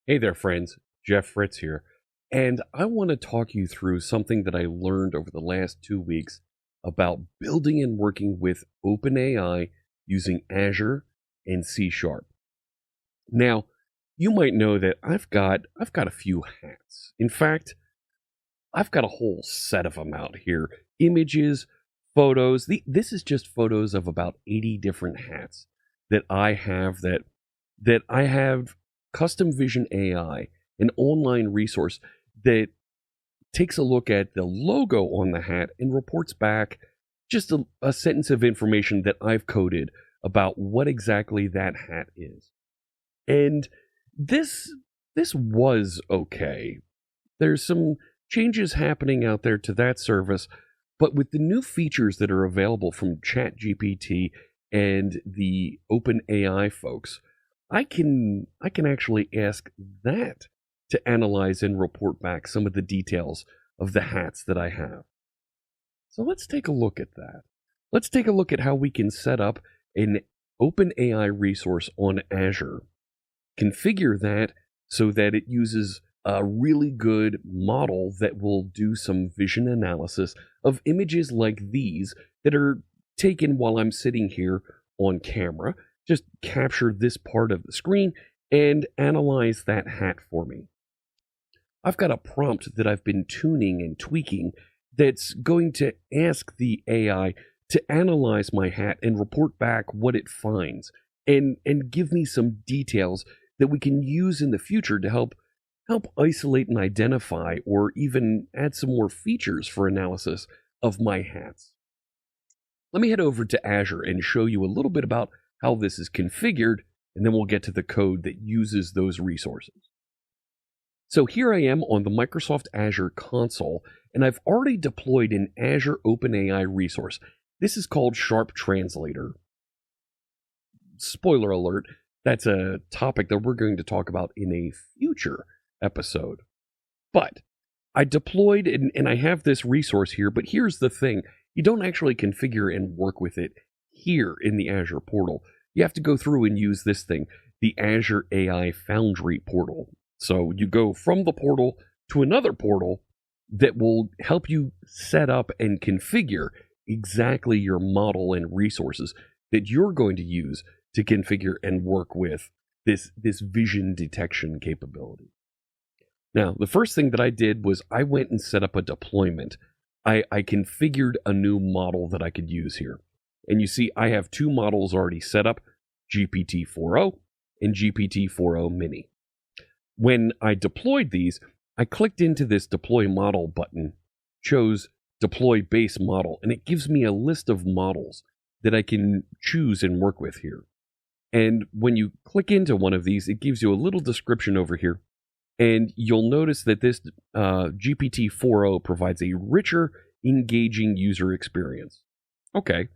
Hey there, friends. Jeff Fritz here. And I want to talk you through something that I learned over the last 2 weeks about building and working with OpenAI using Azure and C Sharp. Now, you might know that I've got a few hats. In fact, I've got a whole set of them out here. Images, photos. This is just photos of about 80 different hats that I have Custom Vision AI, an online resource that takes a look at the logo on the hat and reports back just a sentence of information that I've coded about what exactly that hat is. And this was okay. There's some changes happening out there to that service, but with the new features that are available from ChatGPT and the OpenAI folks, I can actually ask that to analyze and report back some of the details of the hats that I have. So let's take a look at that. Let's take a look at how we can set up an OpenAI resource on Azure, configure that so that it uses a really good model that will do some vision analysis of images like these that are taken while I'm sitting here on camera. Just capture this part of the screen and analyze that hat for me. I've got a prompt that I've been tuning and tweaking that's going to ask the AI to analyze my hat and report back what it finds and give me some details that we can use in the future to help isolate and identify or even add some more features for analysis of my hats. Let me head over to Azure and show you a little bit about how this is configured, and then we'll get to the code that uses those resources. So here I am on the Microsoft Azure console, and I've already deployed an Azure OpenAI resource. This is called Sharp Translator. Spoiler alert, that's a topic that we're going to talk about in a future episode. But I deployed and I have this resource here, but here's the thing. You don't actually configure and work with it here in the Azure portal. You have to go through and use this thing, the Azure AI Foundry portal. So you go from the portal to another portal that will help you set up and configure exactly your model and resources that you're going to use to configure and work with this vision detection capability. Now, the first thing that I did was I went and set up a deployment. I configured a new model that I could use here. And you see, I have two models already set up, GPT-4o and GPT-4o Mini. When I deployed these, I clicked into this Deploy Model button, chose Deploy Base Model, and it gives me a list of models that I can choose and work with here. And when you click into one of these, it gives you a little description over here, and you'll notice that this GPT-4o provides a richer, engaging user experience. Okay.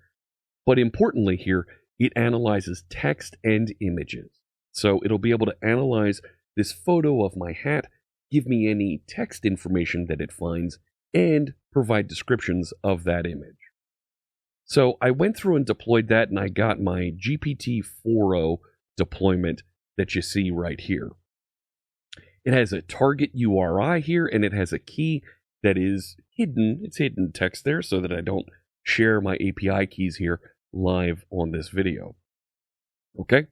But importantly here, it analyzes text and images. So it'll be able to analyze this photo of my hat, give me any text information that it finds, and provide descriptions of that image. So I went through and deployed that, and I got my GPT-4o deployment that you see right here. It has a target URI here, and it has a key that is hidden. It's hidden text there so that I don't share my API keys here live on this video. Okay?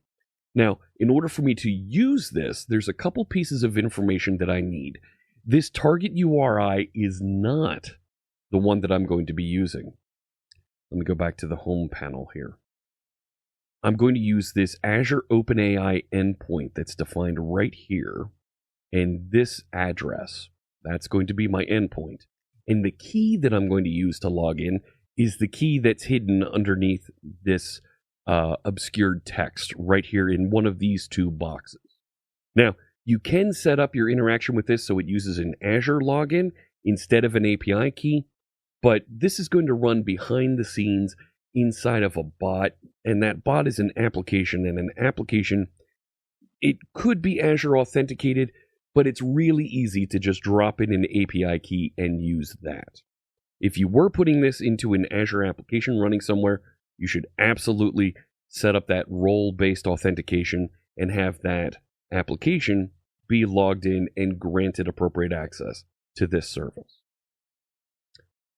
Now, in order for me to use this, there's a couple pieces of information that I need. This target URI is not the one that I'm going to be using. Let me go back to the home panel here. I'm going to use this Azure OpenAI endpoint that's defined right here, and this address. That's going to be my endpoint. And the key that I'm going to use to log in is the key that's hidden underneath this obscured text right here in one of these two boxes. Now, you can set up your interaction with this so it uses an Azure login instead of an API key, but this is going to run behind the scenes inside of a bot, and that bot is an application, and an application, it could be Azure authenticated, but it's really easy to just drop in an API key and use that. If you were putting this into an Azure application running somewhere, you should absolutely set up that role-based authentication and have that application be logged in and granted appropriate access to this service.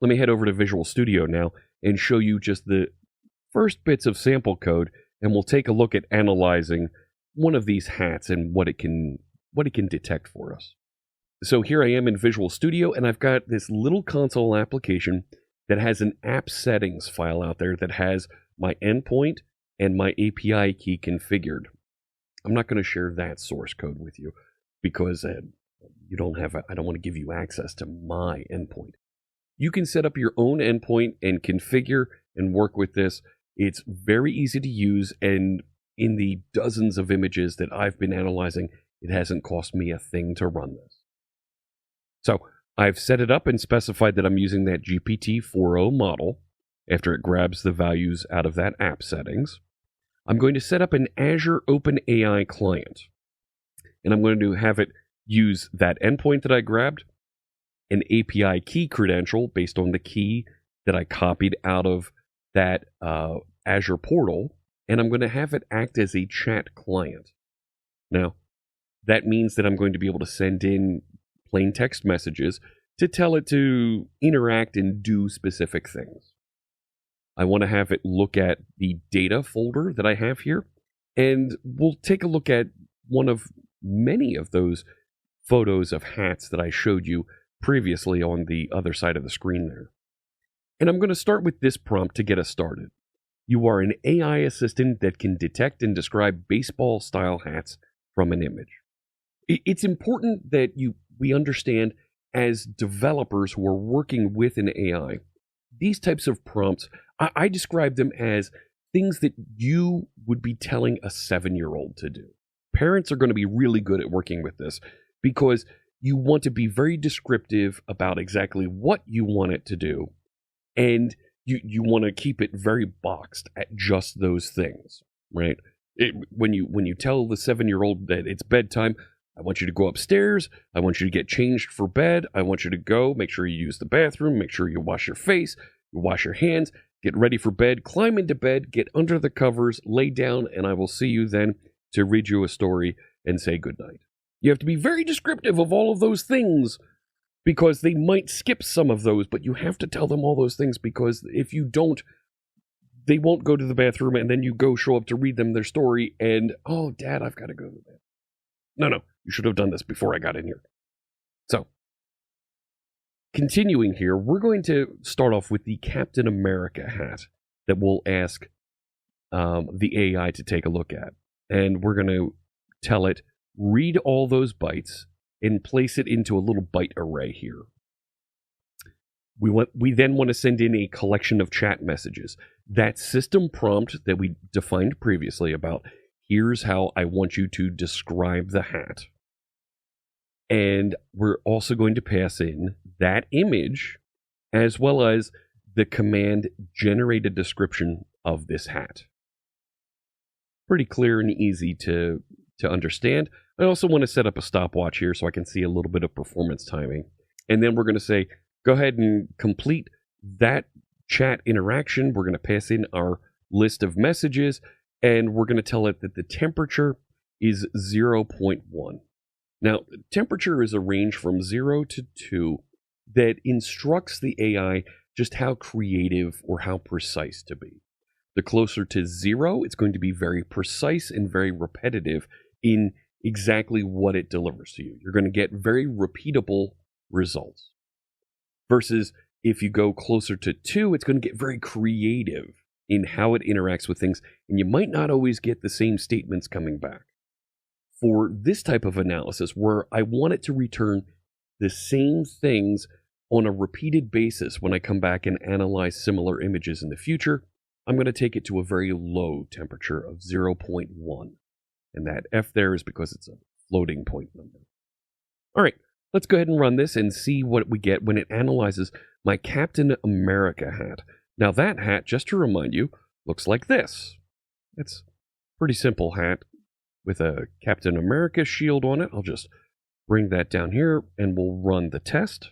Let me head over to Visual Studio now and show you just the first bits of sample code, and we'll take a look at analyzing one of these hats and what it can detect for us. So here I am in Visual Studio, and I've got this little console application that has an app settings file out there that has my endpoint and my API key configured. I'm not going to share that source code with you because I don't want to give you access to my endpoint. You can set up your own endpoint and configure and work with this. It's very easy to use, and in the dozens of images that I've been analyzing, it hasn't cost me a thing to run this. So I've set it up and specified that I'm using that GPT-4o model after it grabs the values out of that app settings. I'm going to set up an Azure OpenAI client, and I'm going to have it use that endpoint that I grabbed, an API key credential based on the key that I copied out of that Azure portal, and I'm going to have it act as a chat client. Now, that means that I'm going to be able to send in plain text messages to tell it to interact and do specific things. I want to have it look at the data folder that I have here, and we'll take a look at one of many of those photos of hats that I showed you previously on the other side of the screen there. And I'm going to start with this prompt to get us started. You are an AI assistant that can detect and describe baseball-style hats from an image. It's important that we understand, as developers who are working with an AI, these types of prompts, I describe them as things that you would be telling a 7-year-old to do. Parents are going to be really good at working with this because you want to be very descriptive about exactly what you want it to do, and you want to keep it very boxed at just those things, right? When you tell the 7-year-old that it's bedtime, I want you to go upstairs, I want you to get changed for bed, I want you to go, make sure you use the bathroom, make sure you wash your face, you wash your hands, get ready for bed, climb into bed, get under the covers, lay down, and I will see you then to read you a story and say goodnight. You have to be very descriptive of all of those things because they might skip some of those, but you have to tell them all those things because if you don't, they won't go to the bathroom, and then you go show up to read them their story and, oh, Dad, I've got to go to the bathroom. No, you should have done this before I got in here. So, continuing here, we're going to start off with the Captain America hat that we'll ask the AI to take a look at. And we're going to tell it, read all those bytes and place it into a little byte array here. We then want to send in a collection of chat messages. That system prompt that we defined previously about, here's how I want you to describe the hat. And we're also going to pass in that image as well as the command generate a description of this hat. Pretty clear and easy to understand. I also want to set up a stopwatch here so I can see a little bit of performance timing. And then we're going to say, go ahead and complete that chat interaction. We're going to pass in our list of messages, and we're going to tell it that the temperature is 0.1. Now, temperature is a range from 0 to 2 that instructs the AI just how creative or how precise to be. The closer to 0, it's going to be very precise and very repetitive in exactly what it delivers to you. You're going to get very repeatable results. Versus if you go closer to 2, it's going to get very creative in how it interacts with things, and you might not always get the same statements coming back. For this type of analysis, where I want it to return the same things on a repeated basis when I come back and analyze similar images in the future, I'm going to take it to a very low temperature of 0.1. And that F there is because it's a floating point number. All right, let's go ahead and run this and see what we get when it analyzes my Captain America hat. Now that hat, just to remind you, looks like this. It's a pretty simple hat with a Captain America shield on it. I'll just bring that down here and we'll run the test.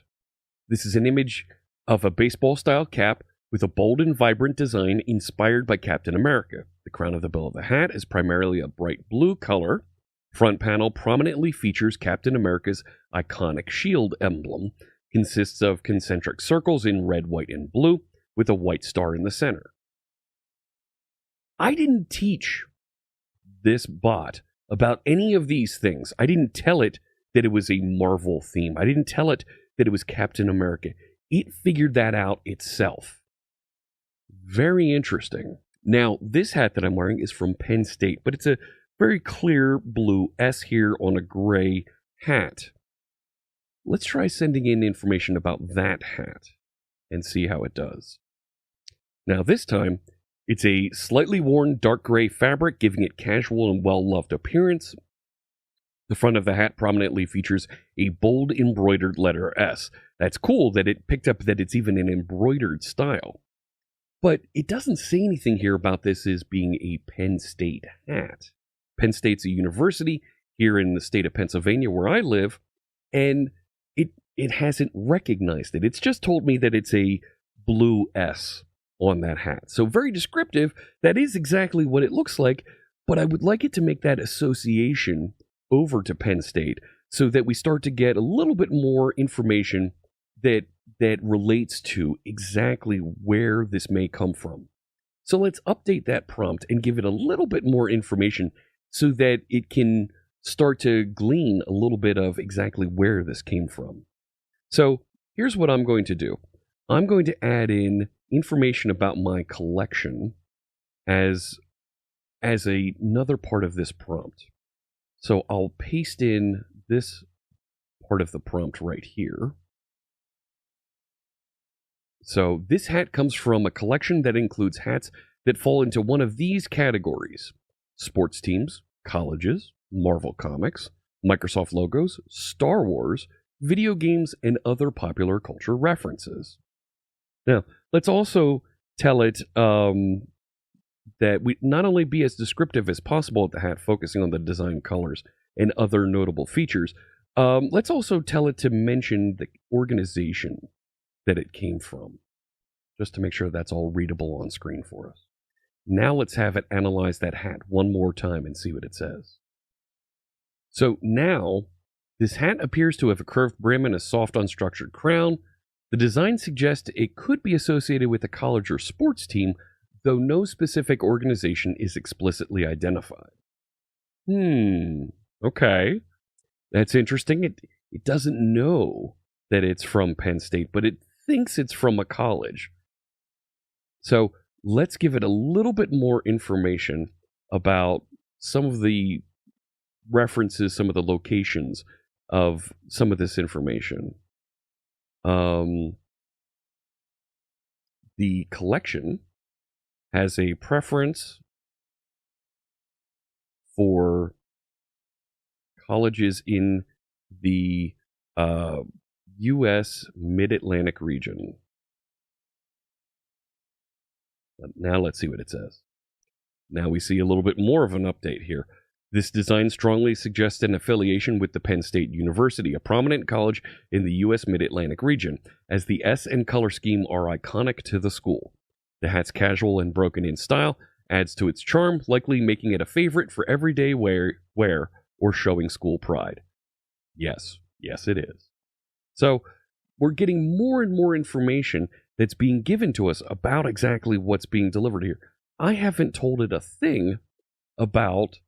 This is an image of a baseball-style cap with a bold and vibrant design inspired by Captain America. The crown of the bill of the hat is primarily a bright blue color, Front panel prominently features Captain America's iconic shield emblem, consists of concentric circles in red, white, and blue, with a white star in the center. I didn't teach this bot about any of these things. I didn't tell it that it was a Marvel theme. I didn't tell it that it was Captain America. It figured that out itself. Very interesting. Now, this hat that I'm wearing is from Penn State, but it's a very clear blue S here on a gray hat. Let's try sending in information about that hat and see how it does. Now, this time, it's a slightly worn dark gray fabric, giving it casual and well-loved appearance. The front of the hat prominently features a bold embroidered letter S. That's cool that it picked up that it's even an embroidered style. But it doesn't say anything here about this as being a Penn State hat. Penn State's a university here in the state of Pennsylvania where I live, and it hasn't recognized it. It's just told me that it's a blue S on that hat. So very descriptive. That is exactly what it looks like, but I would like it to make that association over to Penn State so that we start to get a little bit more information that relates to exactly where this may come from. So let's update that prompt and give it a little bit more information so that it can start to glean a little bit of exactly where this came from. So here's what I'm going to do. I'm going to add in information about my collection as another part of this prompt. So I'll paste in this part of the prompt right here. So this hat comes from a collection that includes hats that fall into one of these categories: sports teams, colleges, Marvel Comics, Microsoft logos, Star Wars, video games, and other popular culture references. Now, let's also tell it that we not only be as descriptive as possible with the hat, focusing on the design, colors, and other notable features. Let's also tell it to mention the organization that it came from, just to make sure that's all readable on screen for us. Now let's have it analyze that hat one more time and see what it says. So now, this hat appears to have a curved brim and a soft, unstructured crown. The design suggests it could be associated with a college or sports team, though no specific organization is explicitly identified. Okay. That's interesting. It doesn't know that it's from Penn State, but it thinks it's from a college. So let's give it a little bit more information about some of the references, some of the locations of some of this information. The collection has a preference for colleges in the U.S. Mid-Atlantic region. Now let's see what it says. Now we see a little bit more of an update here. This design strongly suggests an affiliation with the Penn State University, a prominent college in the U.S. Mid-Atlantic region, as the S and color scheme are iconic to the school. The hat's casual and broken-in style adds to its charm, likely making it a favorite for everyday wear or showing school pride. Yes, it is. So we're getting more and more information that's being given to us about exactly what's being delivered here. I haven't told it a thing about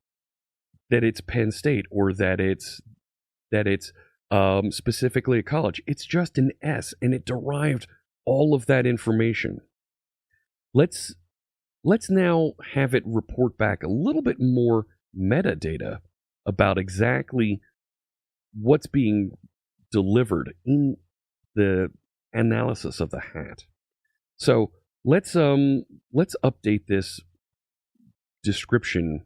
that it's Penn State or that it's specifically a college. It's just an S, and it derived all of that information. Let's now have it report back a little bit more metadata about exactly what's being delivered in the analysis of the hat. So let's update this description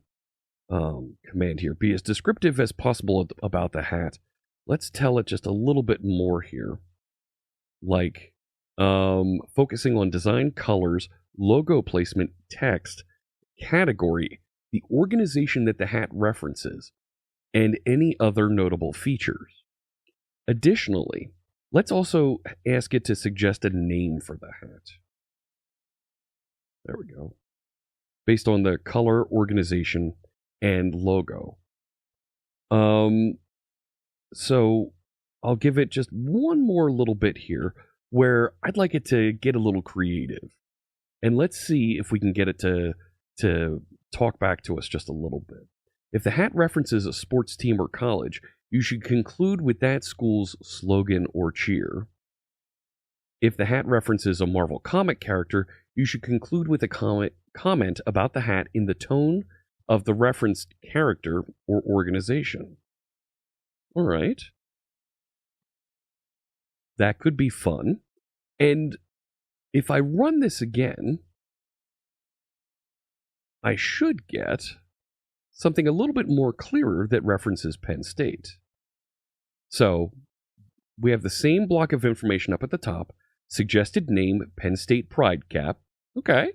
command here. Be as descriptive as possible about the hat. Let's tell it just a little bit more here, like focusing on design, colors, logo placement, text, category, the organization that the hat references, and any other notable features. Additionally, let's also ask it to suggest a name for the hat. There we go. Based on the color, organization, and logo. So I'll give it just one more little bit here where I'd like it to get a little creative. And let's see if we can get it to talk back to us just a little bit. If the hat references a sports team or college, you should conclude with that school's slogan or cheer. If the hat references a Marvel comic character, you should conclude with a comment about the hat in the tone of the referenced character or organization. All right. That could be fun. And if I run this again, I should get something a little bit more clearer that references Penn State. So we have the same block of information up at the top. Suggested name, Penn State Pride Cap. Okay.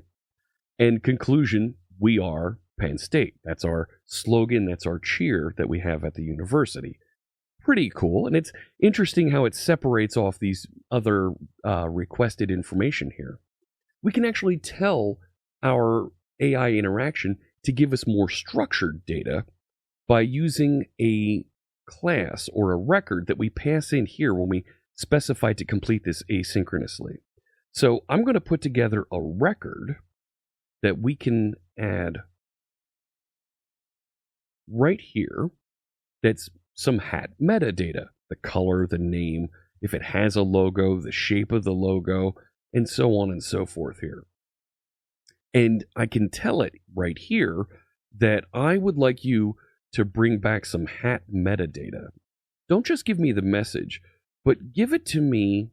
And conclusion, we are Penn State. That's our slogan. That's our cheer that we have at the university. Pretty cool. And it's interesting how it separates off these other requested information here. We can actually tell our AI interaction to give us more structured data by using a class or a record that we pass in here when we specify to complete this asynchronously. So I'm going to put together a record that we can add right here that's some hat metadata, the color, the name, if it has a logo, the shape of the logo, and so on and so forth here. And I can tell it right here that I would like you to bring back some hat metadata. Don't just give me the message, but give it to me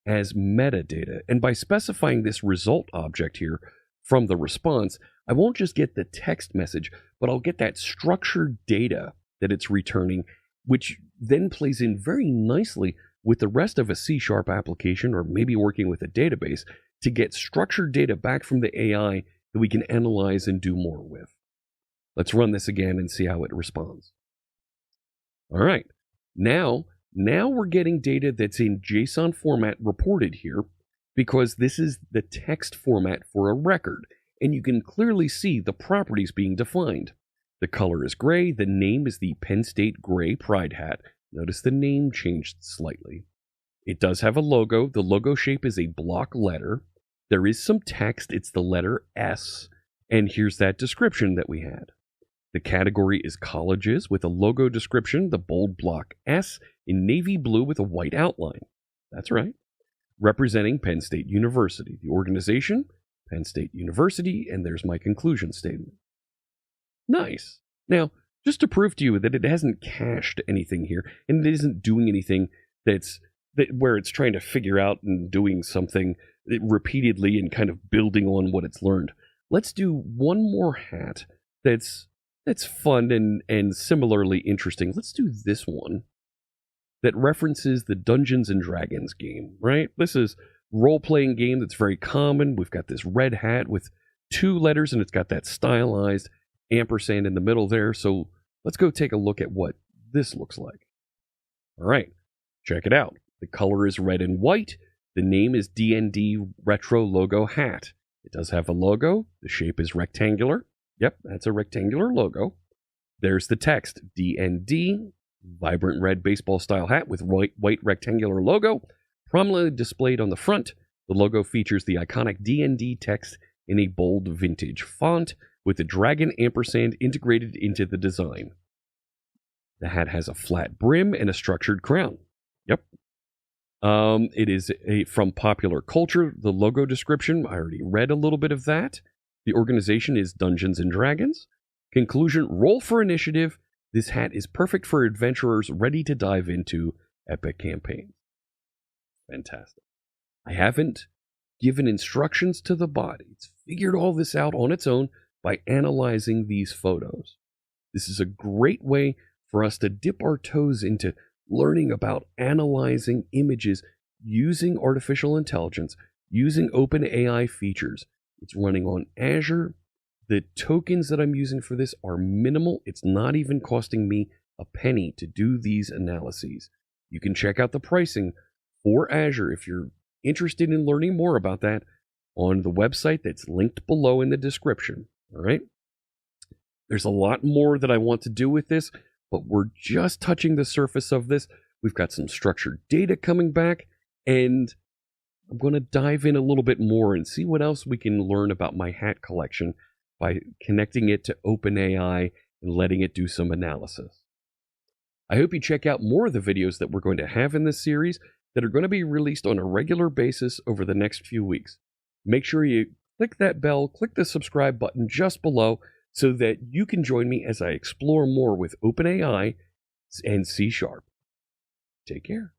as metadata. And by specifying this result object here from the response, I won't just get the text message, but I'll get that structured data that it's returning, which then plays in very nicely with the rest of a C# application, or maybe working with a database, to get structured data back from the AI that we can analyze and do more with. Let's run this again and see how it responds. All right, now we're getting data that's in JSON format reported here, because this is the text format for a record, and you can clearly see the properties being defined. The color is gray, the name is the Penn State Gray Pride Hat. Notice the name changed slightly. It does have a logo. The logo shape is a block letter. There is some text. It's the letter S. And here's that description that we had. The category is colleges with a logo description, the bold block S in navy blue with a white outline. That's right. Representing Penn State University. The organization, Penn State University, and there's my conclusion statement. Nice. Now, just to prove to you that it hasn't cached anything here, and it isn't doing anything where it's trying to figure out and doing something repeatedly and kind of building on what it's learned. Let's do one more hat that's fun and similarly interesting. Let's do this one that references the Dungeons and Dragons game, right? This is role-playing game that's very common. We've got this red hat with 2 letters, and it's got that stylized ampersand in the middle there. So let's go take a look at what this looks like. All right, check it out. The color is red and white. The name is D&D Retro Logo Hat. It does have a logo. The shape is rectangular. Yep, that's a rectangular logo. There's the text, D&D, vibrant red baseball style hat with white rectangular logo, prominently displayed on the front. The logo features the iconic D&D text in a bold vintage font with the dragon ampersand integrated into the design. The hat has a flat brim and a structured crown. Yep. It is from popular culture. The logo description, I already read a little bit of that. The organization is Dungeons and Dragons. Conclusion, roll for initiative. This hat is perfect for adventurers ready to dive into epic campaigns. Fantastic. I haven't given instructions to the bot. It's figured all this out on its own by analyzing these photos. This is a great way for us to dip our toes into learning about analyzing images using artificial intelligence, using OpenAI features. It's running on Azure. The tokens that I'm using for this are minimal. It's not even costing me a penny to do these analyses. You can check out the pricing for Azure if you're interested in learning more about that on the website that's linked below in the description. All right. There's a lot more that I want to do with this, but we're just touching the surface of this. We've got some structured data coming back, and I'm going to dive in a little bit more and see what else we can learn about my hat collection by connecting it to OpenAI and letting it do some analysis. I hope you check out more of the videos that we're going to have in this series that are going to be released on a regular basis over the next few weeks. Make sure you click that bell, click the subscribe button just below so that you can join me as I explore more with OpenAI and C#. Take care.